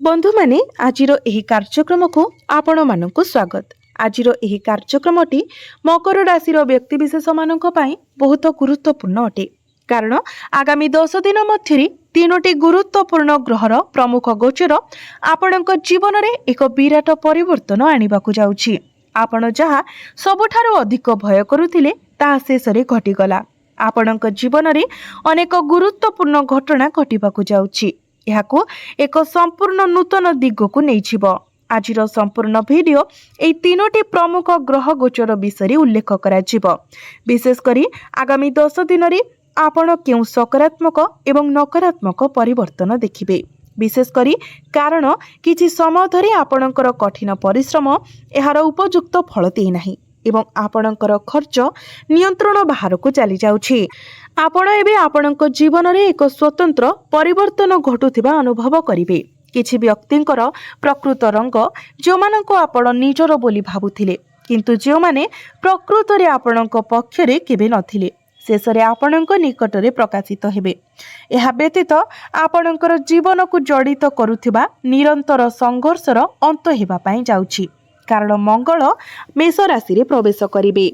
बंधु माने आजिरो एही कार्यक्रम को आपण मानकु स्वागत। आजिरो एही कार्यक्रमटी मकर राशि व्यक्तिविशेष मानक पई बहुत गुरुत्वपूर्ण अटे, कारण आगामी 10 दिन मध्यरी तीनोटी गुरुत्वपूर्ण ग्रहर प्रमुख गोचर आपणक जीवन में एक विराट परिवर्तन आनिबाकु जाउछि। आपण जहा सबुठारु अधिक भय करुथिले ता शेषरे घटिगला। आपणक जीवन में अनेक गुरुत्वपूर्ण घटना घटिबाकु जाउछि। एहाकु एक संपूर्ण नूतन दिग को नहीं। आजिर संपूर्ण वीडियो एई तीनोटी प्रमुख ग्रह गोचर विषय उल्लेख करा जिवो। विशेष करी आगामी 10 दिन रे आपण केउ सकारात्मक एवं नकारात्मक परिवर्तन देखिबे। विशेष करी कारण किछि समय धरि आपणकर कठिन परिश्रम एहार उपयुक्त फल देई नाही एवं आपणकर खर्च नियंत्रण बाहर को चली जाउछि। आपण एबे आपणक जीवन रे एक स्वतंत्र परिवर्तन घटुथिबा अनुभव करिवे। किछि व्यक्तिंकर प्रकृत रंग जो मानको आपण निजर बोली भाबुथिले, किंतु जो माने प्रकृत रे आपणक पक्षरे केबे नथिले, शेषरे आपणक निकटरे प्रकाशित हेबे। एहा व्यतीत आपणकर जीवन को जड़ित करुथिबा निरंतर संघर्षर अंत हेबा पई जाउछि, कारण मंगल मेष राशि रे प्रवेश करिवे।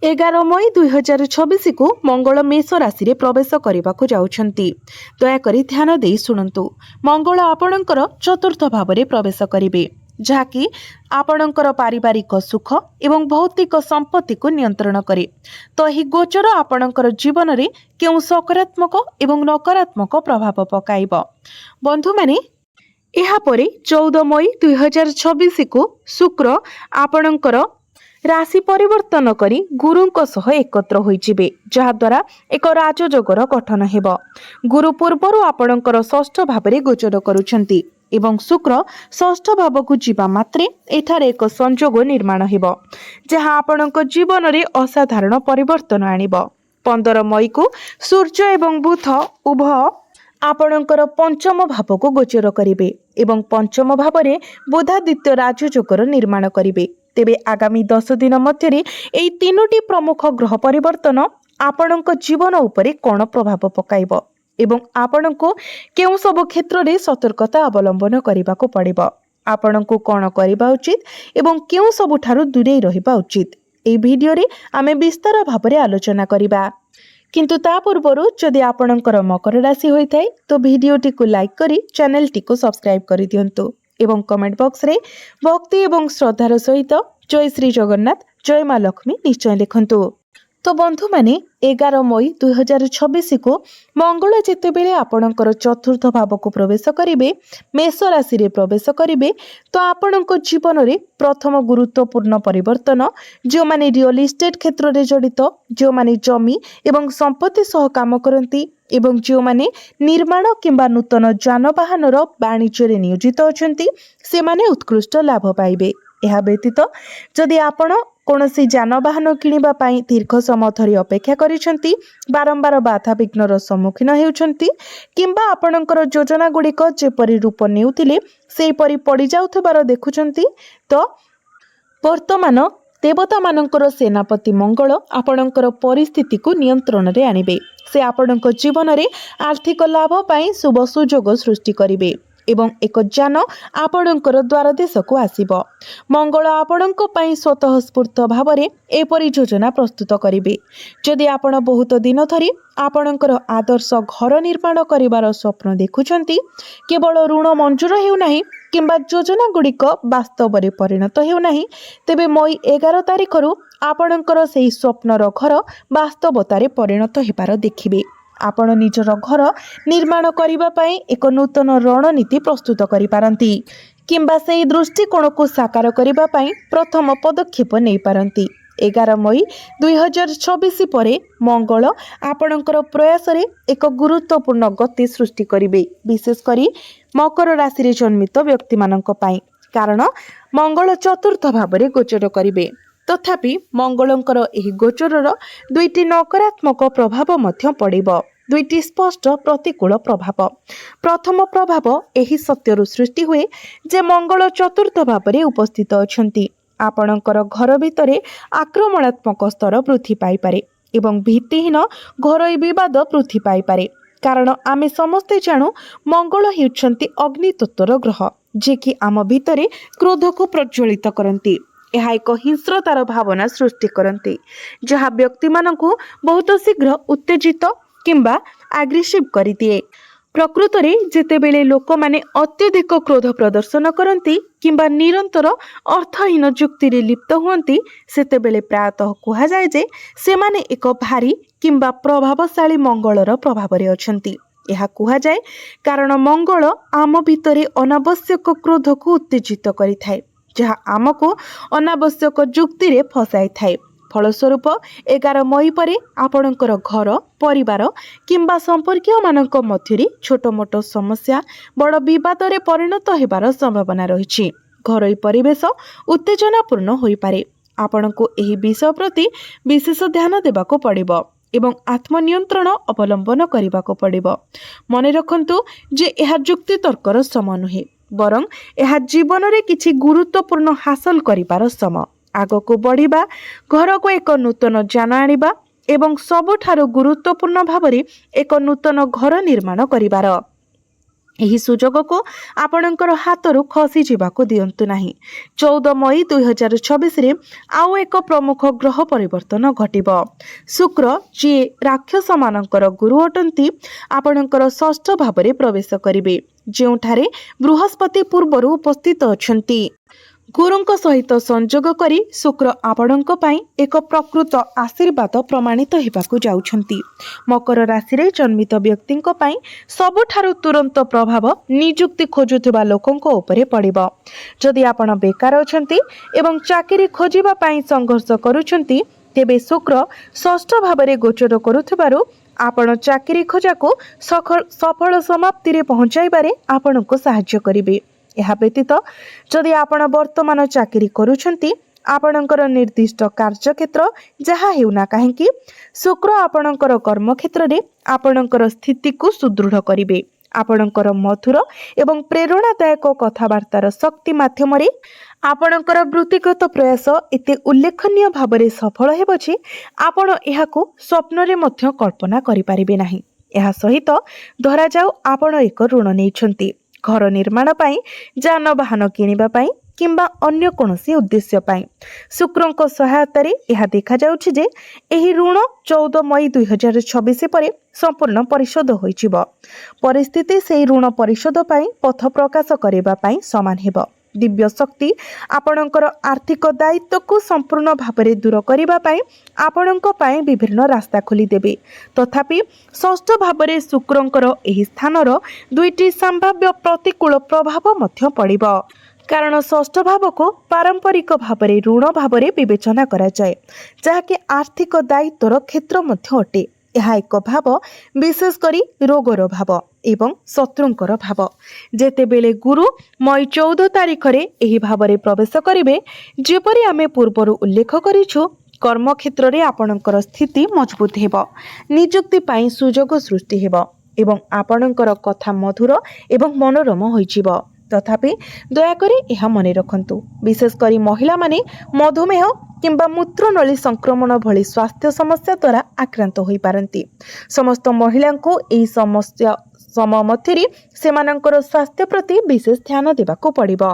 11 मई 2026 को मंगल मेष राशि रे प्रवेश करने जाउछंती। दयाकरी ध्यान दे शुणु। मंगल आपणकर चतुर्थ भाव रे प्रवेश करिवे, जहाँकि आपणकर पारिवारिक सुख एवं भौतिक संपत्ति को नियंत्रण करे। तो यह गोचर आपणकर जीवन रे केउ सकारात्मक एवं नकारात्मक प्रभाव पकाइब। बंधु माने एहा परे 14 मई 2026 को शुक्र आपणकर राशि परिवर्तन करी गुरुंक सह एकत्र होइजिबे, जहा द्वारा एक राजयोगर गठन हेबो। गुरु पूर्वरु आपणकर षष्ठ भाव रे गोचर करूछंती एवं शुक्र षष्ठ भाव को जीवा मात्रे एठारे एक संजोग निर्माण हेबो, जहा आपणक जीवन रे असाधारण परिवर्तन आनिबो। 15 मई को सूर्य एवं बुध उभय आपणकर पंचम भाव को गोचर करिवे एवं पंचम भाव रे बुधादित्य राजयोगर निर्माण करिवे। तेबे आगामी 10 दिन मध्यरे एई तीनोटी प्रमुख ग्रह परिवर्तन आपणक जीवन उपरे कोन प्रभाव पकाइब एवं आपणको केउ सब क्षेत्र रे सतर्कता अवलंबन करिबाको पड़िबो। आपणको कोन करिबा उचित एवं केउ सब ठारु दूरे रहिबा उचित, एई वीडियो रे आमे विस्तार भाव रे आलोचना करिबा। किंतु ता पूर्वरु जदि आपणकर मकर राशि होई थाए तो वीडियोटी को लाइक करी चैनल टी को सब्सक्राइब करि दियंतु एवं कमेंट बॉक्स रे भक्ति एवं श्रद्धार सहित जय श्री जगन्नाथ जय माँ लक्ष्मी निश्चय लिखंतु। तो बंधु माने 11 मई 2026 को मंगल जेतेबेले आपणकर चतुर्थ भाव को प्रवेश करिवे, मेष राशि रे प्रवेश करिवे, तो आपणक जीवन रे प्रथम गुरुत्वपूर्ण परिवर्तन जो माने रियल एस्टेट क्षेत्र रे जड़ित, जो माने जमी एवं संपत्ति सह काम करंती एवं जो माने निर्माण किंबा नूतन जानवाहन वाणिज्य रे नियोजित अछंती से माने उत्कृष्ट लाभ पाइबे। एहा व्यतीत जदि आपण कौनसी जानवाहन किनिबा पई दीर्घ समय धरि अपेक्षा करिसंती, बारंबार बाधा विघ्नर सम्मुखीन हेउछंती किंबा आपणकर योजना गुड़िक जेपरि रूप नेउथिले सेहि परि पड़ी जाउथबार देखुछंती, तो वर्तमान देवता मानकर सेनापति मंगल आपणकर परिस्थिति को नियंत्रण रे आनिबे। से आपणक जीवन रे आर्थिक लाभ पाई शुभ सुजोग सृष्टि करिवे एवं एक जान आपणकर द्वार देश को आसीबो। मंगल आपणक पई स्वतः स्फूर्त भाव रे एपरि योजना प्रस्तुत करिवे। जदि आपण बहुत दिन धरि आपणकर आदर्श घर निर्माण करिवार स्वप्न देखुछंती, केवल ऋण मंजूर हेउ नाही किंबा योजना गुड़िक वास्तव रे परिणत हेउ नाही, तेबे मई 11 तारिख रु आपणकर सेही स्वप्नर घर वास्तवता रे परिणत हेबार देखिबे। आपण निजर घर निर्माण करिबा पई एक नूतन रणनीति प्रस्तुत करि पारंती किंबा सेही दृष्टिकोण को साकार करिबा पई प्रथम पदक्षेप नै पारंती। 11 मई 2026 परे मंगल आपणकर प्रयास रे एक गुरुत्वपूर्ण गति सृष्टि करिवे, विशेष करी मकर राशि रे जन्मित व्यक्ति मानक पई, कारण मंगल चतुर्थ भाव रे गोचर करिवे। तथापि मंगलंकर एही गोचरर दुईटी नकारात्मक प्रभाव मध्य पड़िबो, दुईटी स्पष्ट प्रतिकूल प्रभाव। प्रथम प्रभाव एही सत्यरु सृष्टि हुए जे मंगल चतुर्थ भाव रे उपस्थित अछंती। आपणकर घर भितरे आक्रमणात्मक स्तर वृद्धि पाई पारे एवं भित्तिहीन घरोई विवाद वृद्धि पाई पारे, कारण आमे समस्ते जाणु मंगल हेउछन्ति अग्नि तत्वर ग्रह जे कि आम भितरे क्रोध को प्रज्वलित करती। यह एक हिंस्रतार भावना सृष्टि करती जहाँ व्यक्ति मानकु बहुत शीघ्र उत्तेजित किंबा आग्रेसिव कर दिए। प्रकृत में जेतेबेले लोक माने अत्यधिक क्रोध प्रदर्शन करती किंबा निरंतर अर्थहीन जुक्ति लिप्त हुअन्ति सेतेबेले प्रायतः कहा जाए जे सेमाने एक भारी किंबा प्रभावशाली मंगलर प्रभाव रे अछंती। यह कहा जाए कारण मंगल आम भितरे अनावश्यक क्रोध को उत्तेजित करिथाए जहाँ आमको अनावश्यक जुक्ति रे फसाई थाए। फलस्वरूप 11 मई पर आपणकर घर परिवार किंबा संपर्कीय मानक मध्यरे छोट मोट समस्या बड़ विवाद रे परिणत हेबार संभावना रही। घरोई परिवेश उत्तेजनापूर्ण होई पारे। आपणको एही विषय प्रति विशेष ध्यान देबाको पड़िबो एवं आत्मनियंत्रण अवलंबन करने पड़िबो। मने रखंतु जे यह जुक्ति तर्कर समय नुहे बरं यह जीवन रे किछि गुरुत्वपूर्ण हासिल करिबार समय। आगको बढ़िबा घर को एक नूतन जान आनिबा एवं सबुठारु गुरुत्वपूर्ण भावरे एक नूतन घर निर्माण करिबार एही सुजोग को आपणकर हाथरू खसी जीवाको दियंतु नाही। 14 मई 2026 रे आउ एक प्रमुख ग्रह परिवर्तन घटिबो। शुक्र जे राक्षस मानकर गुरु अटंती आपणकर षष्ठ भावरे प्रवेश करिवे जेउठारे बृहस्पति पूर्वरु उपस्थित अछंती। गुरुंक सहित संजोग करी शुक्र आपणक पई एक प्रकृत आशीर्वाद प्रमाणित हेबाकु जाउछंती। मकर राशि रे जन्मित व्यक्तिंक पई सबुठारु तुरंत प्रभाव नियुक्ति खोजुथिबा लोकंक उपरे पड़िबो। जदि आपण बेकार अछंती एवं चाकरी खोजिबा पई संघर्ष करूछंती तेबे शुक्र षष्ठ भावरे गोचर करुथिबारु आपण चाकरी खोजाको सफल समाप्ति रे पहुंचाइबारे आपणको सहाय्य करिवे। यह व्यतीत जदि आपण वर्तमान चाकरी करूछंती आपणकर निर्दिष्ट कार्यक्षेत्र जहाँ हेउना काहेकि शुक्र आपणकर कर्मक्षेत्र रे आपणकर स्थिति को सुदृढ़ करिवे। आपणकर मधुर एवं प्रेरणादायक कथाबार्तार शक्ति माध्यम रे आपणकर वृत्तिगत प्रयास एते उल्लेखनीय भावरे सफल हेबो जे आपण एहाकु स्वप्न रे मध्य कल्पना करि पारिबे नाही। एहा सहित धरा जाऊ आपण एक ऋण नेइछंती घर निर्माण पाई जानवाहन किनिबा पाई किंबा अन्य कोनोसी उद्देश्य पाई शुक्रंक सहायता रे यह देखा जाउछि जे एही ऋण 14 मई 2026 पर संपूर्ण परिशोध होइजिबो। परिस्थिति सेही ऋण परिशोध पाई पथ प्रकाश करिबा पाई समान हेबो। दिव्य शक्ति आपणकर आर्थिक दायित्व को संपूर्ण भावरे दूर करिबा पाई आपणक पाई विभिन्न रास्ता खोली देबे। तथापि षष्ठ भावरे शुक्रंकर एही स्थानर दुईटी संभाव्य प्रतिकूल प्रभाव मध्य पड़िबो। कारण षष्ठ भाव को पारंपरिक भावरे ऋण भावरे विवेचना करा जाए जहाँकि आर्थिक दायित्वर क्षेत्र मध्य अटे। यह एक भाव विशेष करी रोगर भाव एवं शत्रुंकर भाव। जेतेबेले गुरु मई 14 तारिख रे एही भावरे प्रवेश करिवे जेपरि आमे पूर्वरु उल्लेख करिछु कर्म क्षेत्र रे आपणकर स्थिति मजबूत हेबो नियुक्ति पाई सुजोग सृष्टि हेबो एवं आपणकर कथा मधुर एवं मनोरम होइजिबो। तथापि दयाकरी यह मन रखंतु विशेष करी महिला माने मधुमेह किंबा मूत्रनली संक्रमण भली स्वास्थ्य समस्या द्वारा आक्रांत होई पारंती। समस्त महिला को एही समस्या समय मध्यरे सेमानंकर स्वास्थ्य प्रति विशेष ध्यान देबाको पड़िबो।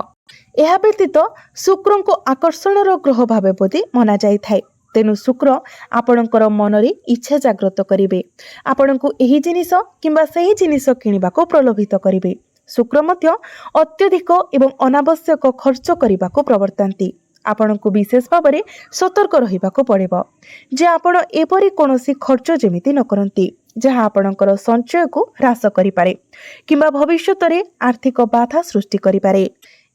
यह व्यतीत शुक्र को आकर्षणर ग्रह भावे बोधी मना जाई थाए। तेनु शुक्र आपणकर मनरे इच्छा जागृत करिवे आपणको एही जिनिस किंबा सेही जिनिस किनिबाको प्रलोभित करिवे। शुक्र मध्य अत्यधिक एवं अनावश्यक खर्च करने प्रवर्तांती। आपनको विशेष भाव में सतर्क रहिबाको पड़िबो जे आपण एपरि कोनोसी खर्च जेमिति न करंती जहाँ आपणकर संचय को ह्रास करिपारे किंबा भविष्यत रे आर्थिक बाधा सृष्टि करिपारे।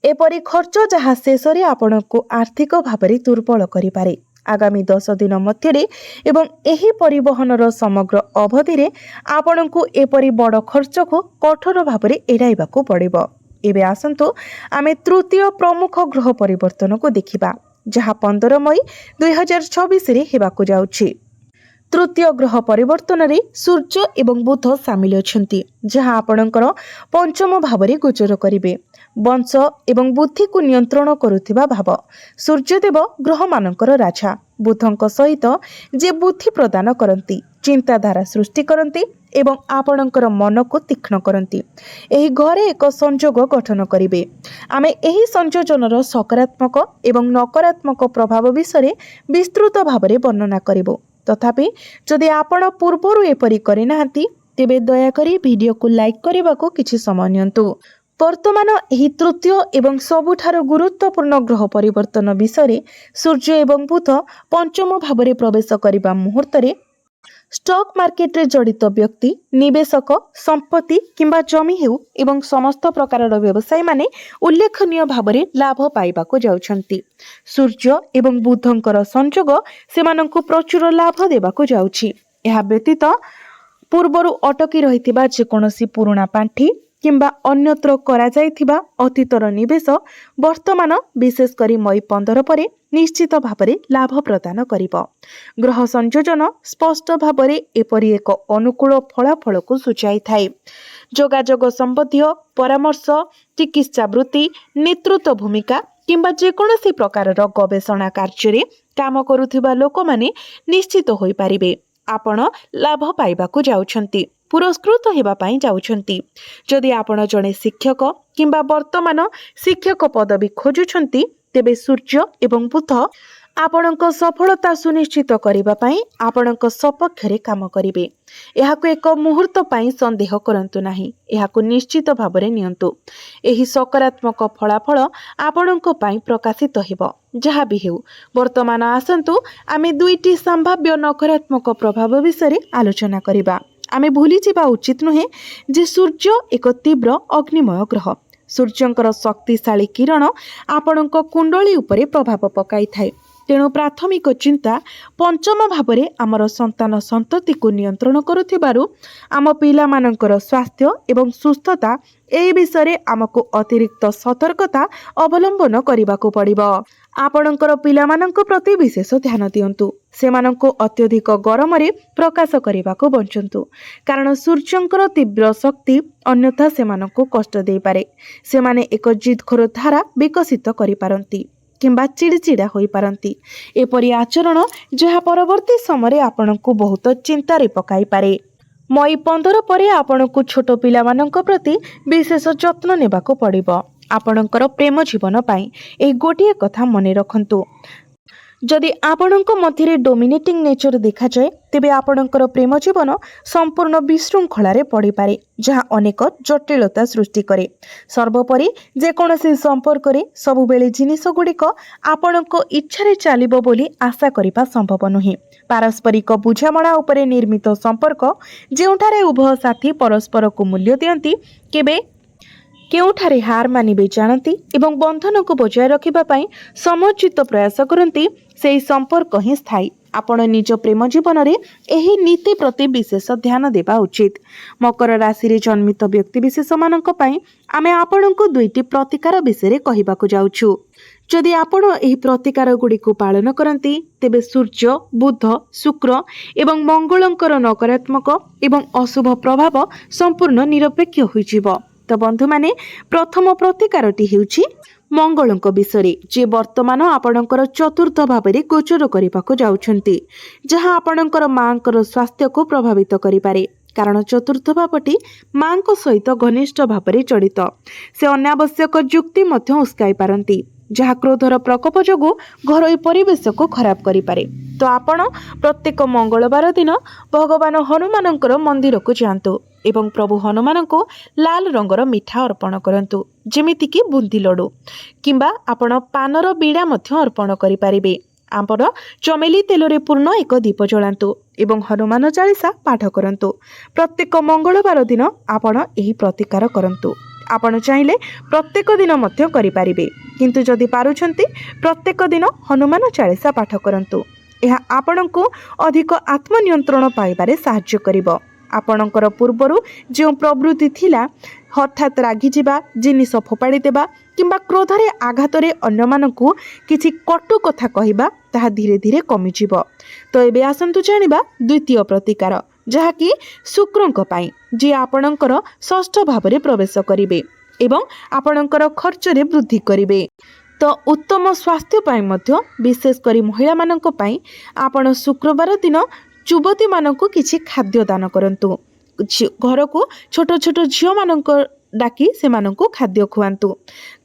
एपरि खर्च जहाँ शेष रे आपणको आर्थिक भाव में दुर्बल करिपारे। आगामी 10 दिन मध्यरे एवं एही परिवहनर समग्र अवधि रे आपणको एपरि बड़ खर्च को कठोर भाव में एड़ाइबाको पड़िबो। एबे आसंतु आमे तृतीय प्रमुख ग्रह परिवर्तन को देखिबा जहाँ 15 मई 2026 रे हेबाको जाउछि। तृतीय ग्रह परिवर्तन रे सूर्य एवं बुध सामिल अछंती जहाँ आपणकर पंचम भाव में गोचर करिवे। वंश एवं बुद्धि को नियंत्रण करुथिबा भाव सूर्यदेव ग्रह मानकर राजा बुधंक सहित जे बुद्धि प्रदान करती चिंताधारा सृष्टि करती एवं आपणकर मन को तीक्ष्ण करती। एही घरे एक संजोग गठन करेंगे। आमे एही संयोजनर सकारात्मक एवं नकारात्मक प्रभाव विषय विस्तृत भाव में वर्णना करिबो। तथापि जदि आपण पूर्वरु एपरि करिनाहांती तेबे दयाकरी वीडियो को लाइक करने को किछि समय नियंतु। वर्तमान एही तृतीय एवं सबुठारु गुरुत्वपूर्ण ग्रह परिवर्तन विषय सूर्य एवं बुध पंचम भाव में प्रवेश करने मुहूर्त स्टॉक मार्केट रे जड़ित व्यक्ति, निवेशक, संपत्ति किंबा जमी हेउ एवं समस्त प्रकार व्यवसायी माने उल्लेखनीय भाव में लाभ पाइबाको जाउछंती। सूर्य एवं बुधंकर संयोग सेमानंकु प्रचुर लाभ देबाको जाउछि। एहा व्यतीत पूर्वरु अटकी रहिथिबा जेकोनोसी पुराणा पांठी किंबा अन्यत्र करा जायथिबा अतीतर निवेश वर्तमान विशेष करी मई 15 परे निश्चित भाव में लाभ प्रदान करिब। ग्रह संयोजन स्पष्ट भाव में एपरी एक अनुकूल फलाफल को सूचाई थाए। जोगाजोग संबंधी परामर्श, चिकित्सा वृत्ति, नेतृत्व भूमिका किंबा जेकोनोसी प्रकार गवेषणा कार्य काम करुथिबा लोक माने निश्चित होई पारिबे। आपण लाभ पाइबाकू जाउछंती, पुरस्कृत हेबा पाई जाउछंती। जदि आपण जणे शिक्षक किंबा वर्तमान शिक्षक पदवी खोजुछंती तेबे सूर्य एवं बुध आपणक सफलता सुनिश्चित करिबा पाई आपणक सपक्षरे काम करिवे। एहाको एक मुहूर्त पाई संदेह करंतु नाही, एहाको निश्चित भाबरे नियंतु। एही सकारात्मक फलाफल आपणक पाई प्रकाशित हेबो। जहा भी हेउ वर्तमान आसंतु आमे दुईटी संभाव्य नकारात्मक प्रभाव विषय आलोचना करिबा। आमे भूली जिबा उचित नुहे जे सूर्य एक तीव्र अग्निमय ग्रह। सूर्यंकर शक्तिशाली किरण आपणक कुंडली उपरे प्रभाव पकाई थाए। तेणु प्राथमिक चिंता पंचम भाव में आमर संतान संतति को नियंत्रण करुथिबारु आम पिला मानकर स्वास्थ्य एवं सुस्थता ए विषय आमको अतिरिक्त सतर्कता अवलंबन करबाको पड़िबो। आपणकर पिला मानक प्रति विशेष ध्यान दियंतु। सेमानंको अत्यधिक गरम रे प्रकाश करबाको बंचंतु, कारण सूर्यंकर तीव्र शक्ति अन्यथा सेमानंको कष्ट दे पारे। सेमाने एक जिदखोर धारा विकसित करि पारंती किंबा चिड़चिड़ा होई पारंती। एपरि आचरण जहा परवर्ती समय आपनकु बहुत चिंता रे पकाई पारे। मई 15 परे आपनकु छोट पिला मानक प्रति विशेष जत्न नेबाको पड़िबो। आपनकर प्रेम जीवन पाई ए गोटिए कथा मने रखंतु। जदि आपणक मध्य डोमिनेटिंग नेचर देखा जाए तेबे आपणकर प्रेम जीवन संपूर्ण विशृंखलारे पड़ी पारे, जहाँ अनेक जटिलता सृष्टि करे। सर्वोपरि जेकोनोसी संपर्क रे सबुबेले जिनिस गुड़िक आपणक इच्छारे चलिबो बोली आशा करिबा संभव नुहे। पारस्परिक बुझामणा उपरे निर्मित संपर्क जेउठारे उभय साथी परस्पर को मूल्य दियंती, केबे केउठारे हार मानिबे जानती एवं बंधन को बजाय रखिबा पाई समर्जित प्रयास करती, सेही संपर्क ही स्थायी। आपण निज प्रेम जीवन रे एही नीति प्रति विशेष ध्यान देबा उचित। मकर राशि रे जन्मित व्यक्ति विशेष मानक पाई आमे आपणको दुईटी प्रतिकार विषय कहिबाकू जाउछु। जदि आपण एही प्रतिकार गुडी को पालन करती तेबे सूर्य, बुध, शुक्र एवं मंगलंकर नकारात्मक एवं अशुभ प्रभाव संपूर्ण निरपेक्ष होइजिबो। तो बंधु माने प्रथम प्रतिकारटी हेउछि मंगलंक विषय, जे वर्तमान आपणकर चतुर्थ भाव में गोचर करने जाउछंती, जहाँ आपणकर मांकर स्वास्थ्य को प्रभावित करिपारे। कारण चतुर्थ भावटी मां सहित घनिष्ठ भाव में जड़ित। से अनावश्यक युक्ति मध्य उस्काई पारंती, जहाँ क्रोधर प्रकोप जोगु घरोई परिवेश को खराब करिपारे। तो आपण प्रत्येक मंगलवार दिन भगवान हनुमानंकर मंदिर को जांतु एवं प्रभु हनुमान को लाल रंगर मिठा अर्पण करंतु, जेमिति कि बुंदी लड्डू किंबा आपण पानर बीड़ा मध्य अर्पण करि पारिबे। आपण चमेली तेलरे पूर्ण एक दीप जलांतु एवं हनुमान चालीसा पाठ करंतु। प्रत्येक मंगलवार दिन आपण एही प्रतिकार करंतु। आपण चाहिले प्रत्येक दिन मध्य करि पारिबे, किंतु जदि पारुछंती प्रत्येक दिन हनुमान चालीसा पाठ करंतु। एहा आपणको अधिक आत्मनियंत्रण पाइबारे साहाय्य करिवो। आपणकर पूर्वरु जो प्रवृत्ति थिला हठात रागी जिबा, जिनिस फोपाड़ी देबा किंबा क्रोधरे आघातरे अन्यमानकु किछि कटु कथा कहिबा, ताहा धीरे धीरे कमी जिवो। तो एबे आसंतु जानिबा द्वितीय प्रतिकार, जहाँकि शुक्रंक पाई, जे आपणकर षष्ठ भावरे प्रवेश करिवे एवं आपणकर खर्चरे वृद्धि करिवे। तो उत्तम स्वास्थ्य पाई मध्य विशेष करी महिला मानक पाई आपण शुक्रवार दिन युवती मानक किछि खाद्य दान करंतु। घर को छोट छोट झील मानक डाकी से खाद्य खुआंतु।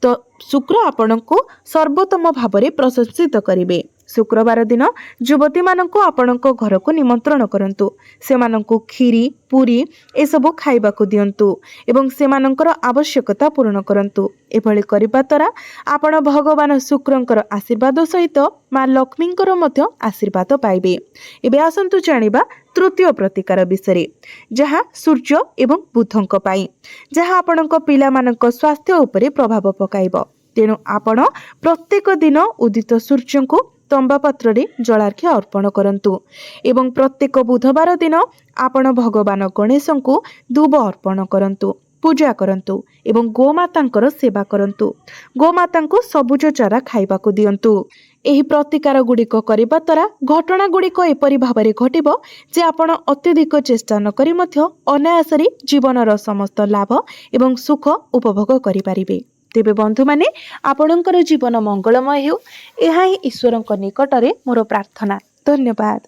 तो शुक्र आपण को सर्वोत्तम भाव में प्रशंसित करेंगे। शुक्रवार दिन युवती मानक आपण घर को निमंत्रण करंतु। से मानकु खीरी पूरी एसबु खाइबाकु दियंतु एवं से मानकर आवश्यकता पूर्ण करंतु। एभली करिबा द्वारा आपण भगवान शुक्रंकर आशीर्वाद सहित माँ लक्ष्मींकर मध्य आशीर्वाद पाइबे। एबे आसंतु जानिबा तृतीय प्रतिकार विषय, जहाँ सूर्य एवं बुधंक पाई, जहाँ आपणक पिलामानक स्वास्थ्य उपरे प्रभाव पकाइब। तेणु आपण प्रत्येक दिन उदित सूर्य को तंबा पात्र रे जलार्घ्य अर्पण करंतु एवं प्रत्येक बुधवार दिन आपण भगवान गणेश को दूब अर्पण करंतु, पूजा करंतु एवं गोमातांकर सेवा करंतु। गोमाता को सबुज चारा खाइबाकु दियंतु। एही प्रतिकार गुड़िक करिबा द्वारा घटना गुड़िक एपरि भाबरे घटिबो जे आपण अत्यधिक चेष्टा न करी मध्य अनायासरे जीवनर समस्त लाभ एवं सुख उपभोग करि पारिबे। तेबे बंधु माने आपणकर जीवन मंगलमय हेउ, एहा ही ईश्वरक निकटरे मोर प्रार्थना। धन्यवाद।